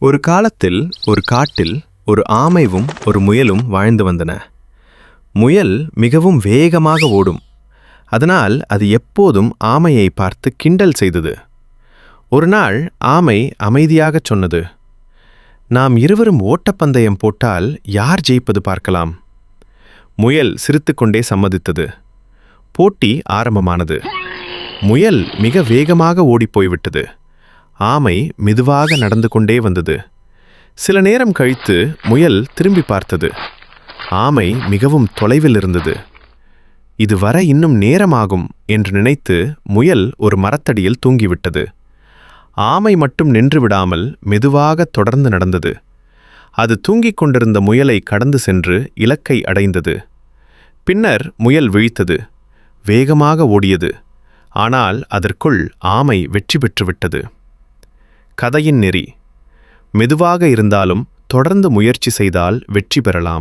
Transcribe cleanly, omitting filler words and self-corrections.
ஒரு காலத்தில் ஒரு காட்டில் ஒரு ஆமையும் ஒரு முயலும் வாழ்ந்து வந்தன. முயல் மிகவும் வேகமாக ஓடும். அதனால் அது எப்போதும் ஆமையை பார்த்து கிண்டல் செய்தது. ஒரு நாள் ஆமை அமைதியாகச் சொன்னது, நாம் இருவரும் ஓட்டப்பந்தயம் போட்டால் யார் ஜெயிப்பது பார்க்கலாம். முயல் சிரித்துக்கொண்டே சம்மதித்தது. போட்டி ஆரம்பமானது. முயல் மிக வேகமாக ஓடிப்போய்விட்டது. ஆமை மெதுவாக நடந்து கொண்டே வந்தது. சில நேரம் கழித்து முயல் திரும்பி பார்த்தது. ஆமை மிகவும் தொலைவில் இருந்தது. இது வர இன்னும் நேரமாகும் என்று நினைத்து முயல் ஒரு மரத்தடியில் தூங்கிவிட்டது. ஆமை மட்டும் நின்று விடாமல் மெதுவாக தொடர்ந்து நடந்தது. அது தூங்கிக் கொண்டிருந்த முயலை கடந்து சென்று இலக்கை அடைந்தது. பின்னர் முயல் விழித்தது. வேகமாக ஓடியது. ஆனால் அதற்குள் ஆமை வெற்றி பெற்றுவிட்டது. கதையின் நெறி: மெதுவாக இருந்தாலும் தொடர்ந்து முயற்சி செய்தால் வெற்றி பெறலாம்.